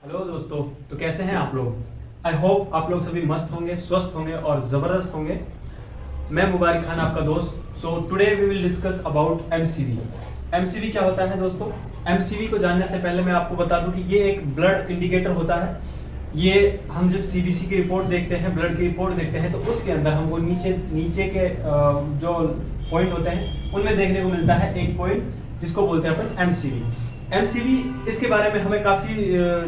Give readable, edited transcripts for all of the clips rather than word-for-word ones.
Hello दोस्तों, तो कैसे हैं आप लोग। आई होप आप लोग सभी मस्त होंगे, स्वस्थ होंगे और ज़बरदस्त होंगे। मैं मुबारक खान आपका दोस्त। So today we will discuss about MCV. MCV क्या होता है दोस्तों? एमसीवी को जानने से पहले मैं आपको बता दूं कि ये एक ब्लड इंडिकेटर होता है। ये हम जब सीबीसी की रिपोर्ट देखते हैं, ब्लड की रिपोर्ट देखते हैं, तो उसके अंदर हमको नीचे नीचे के जो पॉइंट होते हैं उनमें देखने को मिलता है एक पॉइंट जिसको बोलते हैं अपन एमसीवी। एमसीवी इसके बारे में हमें काफ़ी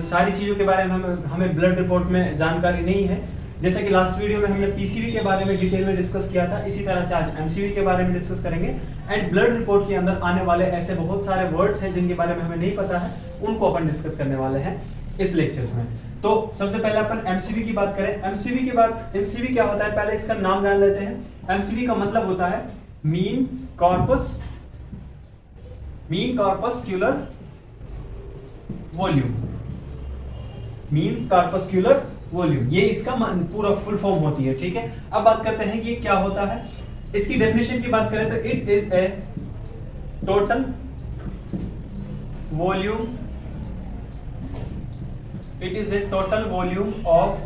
सारी चीज़ों के बारे में हमें ब्लड रिपोर्ट में जानकारी नहीं है। जैसे कि लास्ट वीडियो में हमने पीसीवी के बारे में डिटेल में डिस्कस किया था, इसी तरह से आज एमसीवी के बारे में डिस्कस करेंगे। एंड ब्लड रिपोर्ट के अंदर आने वाले ऐसे बहुत सारे वर्ड्स हैं जिनके बारे में हमें नहीं पता है, उनको अपन डिस्कस करने वाले हैं इस लेक्चर्स में। तो सबसे पहले अपन एमसीवी की बात करें। एमसीवी के बाद एमसीवी क्या होता है, पहले इसका नाम जान लेते हैं। एमसीवी का मतलब होता है मीन कॉर्पस्क्यूलर वॉल्यूम। मीन्स कॉर्पस्क्यूलर वॉल्यूम, ये इसका पूरा फुल फॉर्म होती है। ठीक है, अब बात करते हैं कि ये क्या होता है। इसकी डेफिनेशन की बात करें तो it is a total volume, it is a total volume of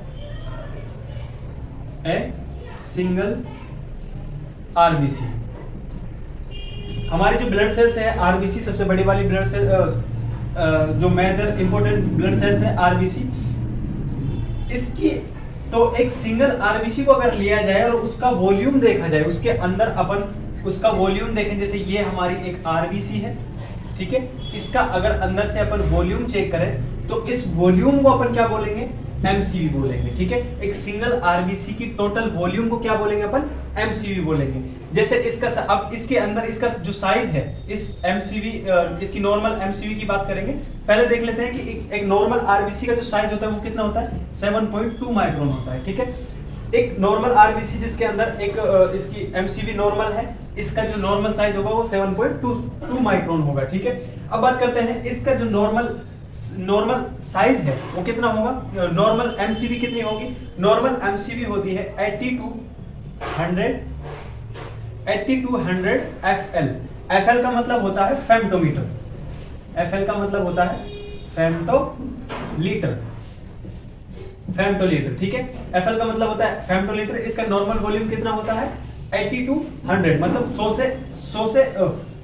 a single RBC. हमारी जो ब्लड सेल्स है आरबीसी, सबसे बड़ी वाली ब्लड सेल जो मेजर इंपॉर्टेंट ब्लड सेल्स है आरबीसी, इसकी तो एक सिंगल आरबीसी को अगर लिया जाए और उसका वॉल्यूम देखा जाए, उसके अंदर अपन उसका वॉल्यूम देखें। जैसे ये हमारी एक आरबीसी है, ठीक है, इसका अगर अंदर से अपन वॉल्यूम चेक करें तो इस वॉल्यूम को अपन क्या बोलेंगे, एमसीवी बोलेंगे। ठीक है, एक सिंगल आरबीसी की टोटल वॉल्यूम को क्या बोलेंगे अपन, एमसीवी बोलेंगे। जैसे इसका अब इसके अंदर इसका जो साइज है, इस एमसीवी इसकी नॉर्मल एमसीवी की बात करेंगे। पहले देख लेते हैं कि एक नॉर्मल आरबीसी का जो साइज होता है वो कितना होता है, 7.2 माइक्रोन होता है। ठीक है, एक नॉर्मल आरबीसी जिसके अंदर एक इसकी एमसीवी नॉर्मल है, इसका जो नॉर्मल साइज होगा वो 7.2 माइक्रोन होगा। ठीक है, अब बात करते हैं इसका जो नॉर्मल साइज है वो कितना होगा। नॉर्मल एमसीवी कितनी होगी, नॉर्मल एमसीवी होती है 8200 एफएल। एफएल का मतलब होता है फेम्टोमीटर, एफएल का मतलब होता है फेम्टोलीटर। ठीक है, एफएल का मतलब होता है फेम्टोलीटर। इसका नॉर्मल वॉल्यूम कितना होता है 8200, मतलब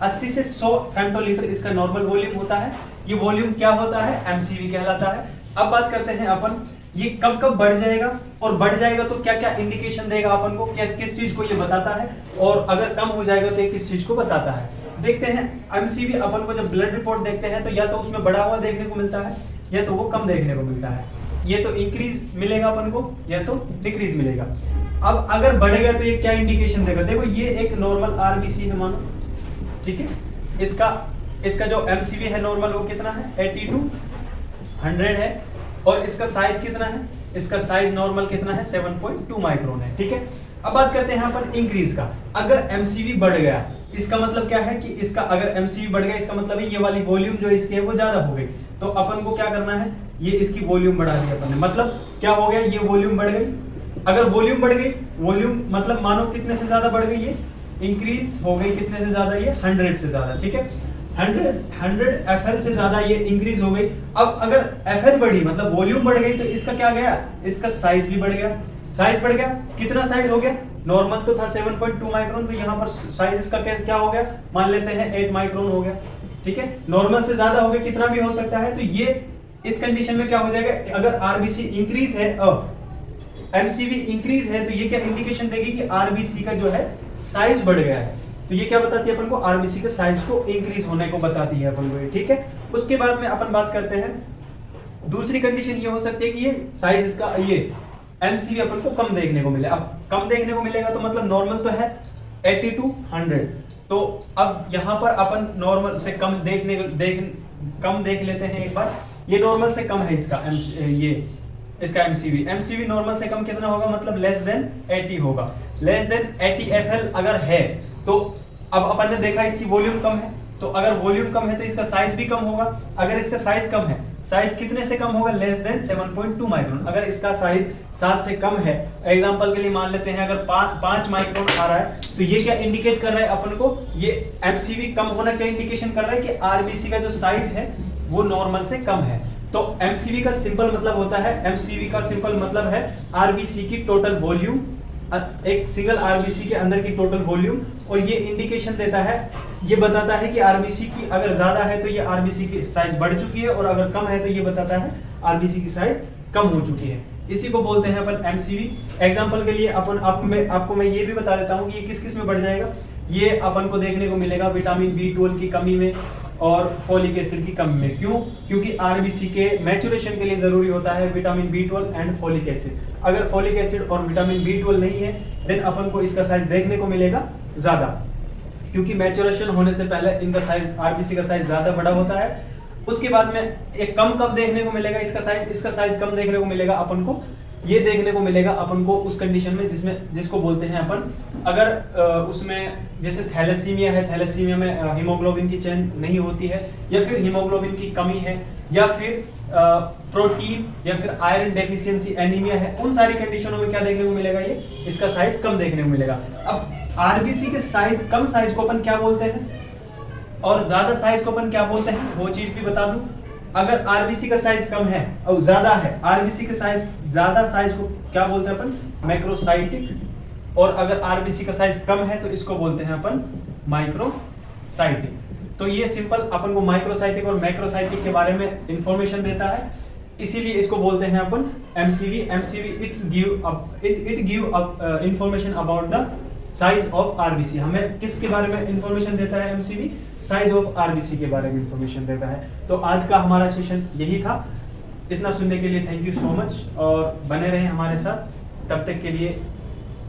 80 से 100 फेम्टोलीटर इसका नॉर्मल वॉल्यूम होता है। ये वॉल्यूम क्या होता है, एमसीवी कहलाता है। अब बात करते हैं अपन ये कब कब बढ़ जाएगा, और बढ़ जाएगा तो क्या क्या इंडिकेशन देगा अपन को, क्या किस चीज को ये बताता है, और अगर कम हो जाएगा तो ये किस चीज को बताता है। देखते हैं एमसीवी अपन को जब ब्लड रिपोर्ट देखते हैं तो या तो उसमें बढ़ा हुआ देखने को मिलता है या तो वो कम देखने को मिलता है। ये तो इंक्रीज मिलेगा अपन को या तो डिक्रीज मिलेगा। अब अगर बढ़ गया तो ये क्या इंडिकेशन देगा, देखो ये एक नॉर्मल आरबीसी है मानो, ठीक है, इसका जो एमसीवी है नॉर्मल वो कितना है 8200 है, और इसका साइज कितना है, इसका साइज नॉर्मल कितना है 7.2 माइक्रोन है। ठीक है, अब बात करते हैं यहाँ पर इंक्रीज का। अगर एमसीवी बढ़ गया इसका मतलब क्या है कि इसका अगर एमसीवी बढ़ गया इसका मतलब है ये वाली वॉल्यूम जो इसकी है वो ज्यादा हो गई, तो अपन को क्या करना है, ये इसकी वॉल्यूम बढ़ा दी अपन ने। मतलब क्या हो गया, ये वॉल्यूम बढ़ गई। अगर वॉल्यूम बढ़ गई, वॉल्यूम मतलब मानो कितने से ज्यादा बढ़ गई, ये इंक्रीज हो गई कितने से ज्यादा, ये 100 से ज्यादा। ठीक है, 100 एफएल से ज्यादा ये इंक्रीज हो गई। अब अगर एफएल बढ़ी मतलब वॉल्यूम बढ़ गई तो इसका क्या गया, इसका साइज भी बढ़ गया। साइज बढ़ गया, कितना साइज हो गया, नॉर्मल तो था 7.2 माइक्रोन, तो यहाँ पर साइज इसका क्या हो गया, मान लेते हैं 8 माइक्रोन हो गया। ठीक है, नॉर्मल से ज्यादा हो गया, कितना भी हो सकता है। तो ये इस कंडीशन में क्या हो जाएगा, अगर आरबीसी इंक्रीज है, एमसीवी इंक्रीज है, तो ये क्या इंडिकेशन देगी कि आरबीसी का जो है साइज बढ़ गया है। तो ये क्या बताती है अपन को, आरबीसी के साइज को इंक्रीज होने को बताती है अपन को। ठीक है, उसके बाद में अपन बात करते हैं दूसरी कंडीशन ये हो सकती है कि ये साइज इसका ये एमसीवी अपन को कम देखने को मिले। अब कम देखने को मिलेगा तो मतलब नॉर्मल तो है 8200, तो अब यहाँ पर अपन नॉर्मल से कम कम देख लेते हैं एक बार। ये नॉर्मल से कम है इसका एमसीवी नॉर्मल से कम कितना होगा, मतलब लेस देन 80 होगा। लेस देन 80 एफएल अगर है तो अब अपन ने देखा इसकी वॉल्यूम कम है, तो अगर वॉल्यूम कम है तो इसका साइज भी कम होगा। अगर इसका साइज कम है, साइज कितने से कम होगा, लेस देन 7.2 माइक्रोन। अगर इसका साइज 7 से कम है, एग्जांपल के लिए मान लेते हैं अगर 5 माइक्रोन आ रहा है, तो ये क्या इंडिकेट कर रहा है अपन को, ये एमसीवी कम होना क्या इंडिकेशन कर रहा है कि आरबीसी का जो साइज है वो नॉर्मल से कम है। तो एमसीवी का सिंपल मतलब होता है, एमसीवी का सिंपल मतलब है आरबीसी की टोटल वॉल्यूम, एक सिंगल आरबीसी के अंदर की टोटल वॉल्यूम। और ये इंडिकेशन देता है, ये बताता है कि आरबीसी की अगर ज्यादा है तो ये आरबीसी की साइज बढ़ चुकी है, और अगर कम है तो ये बताता है आरबीसी की साइज कम हो चुकी है। इसी को बोलते हैं अपन एमसीवी। एग्जांपल के लिए अपन आपको मैं ये भी बता देता हूँ कि ये किस किस में बढ़ जाएगा। ये अपन को देखने को मिलेगा विटामिन B12 की कमी में और फोलिक एसिड की कमी में। क्यों? क्योंकि आरबीसी के मैच्योरेशन के लिए जरूरी होता है vitamin B12 and folic acid. अगर फोलिक एसिड और विटामिन B12 नहीं है देन अपन को इसका साइज देखने को मिलेगा ज्यादा, क्योंकि मैच्योरेशन होने से पहले इनका साइज, आरबीसी का साइज ज्यादा बड़ा होता है। उसके बाद में एक कम कब देखने को मिलेगा इसका साइज कम देखने को मिलेगा अपन को, ये देखने को मिलेगा अपन को उस कंडीशन में जिसको बोलते हैं अपन, अगर उसमें जैसे थैलेसीमिया है, थैलेसीमिया में हीमोग्लोबिन की चेन नहीं होती है, या फिर हीमोग्लोबिन की कमी है, या फिर प्रोटीन या फिर आयरन डेफिशिएंसी एनीमिया है, उन सारी कंडीशनों में क्या देखने को मिलेगा, ये इसका साइज कम देखने को मिलेगा। अब आरबीसी के साइज, कम साइज को अपन क्या बोलते हैं और ज्यादा साइज को अपन क्या बोलते हैं, वो चीज भी बता दूं। अगर आरबीसी का साइज कम है और ज्यादा है, आरबीसी के साइज ज्यादा साइज को क्या बोलते हैं अपन, मैक्रोसाइटिक, और अगर आरबीसी का साइज कम है तो इसको बोलते हैं अपन माइक्रोसाइटिक। तो ये सिंपल अपन को माइक्रोसाइटिक और मैक्रोसाइटिक के बारे में इंफॉर्मेशन देता है, इसीलिए इसको बोलते हैं अपन MCV. MCV it give information about the size of RBC. हमें किसके बारे में इंफॉर्मेशन देता है एमसीवी, साइज ऑफ आरबीसी के बारे में इंफॉर्मेशन देता है। तो आज का हमारा सेशन यही था। इतना सुनने के लिए थैंक यू सो मच, और बने रहें हमारे साथ। तब तक के लिए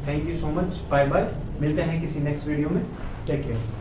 thank you so much, bye bye. मिलते हैं किसी नेक्स्ट वीडियो में, टेक केयर।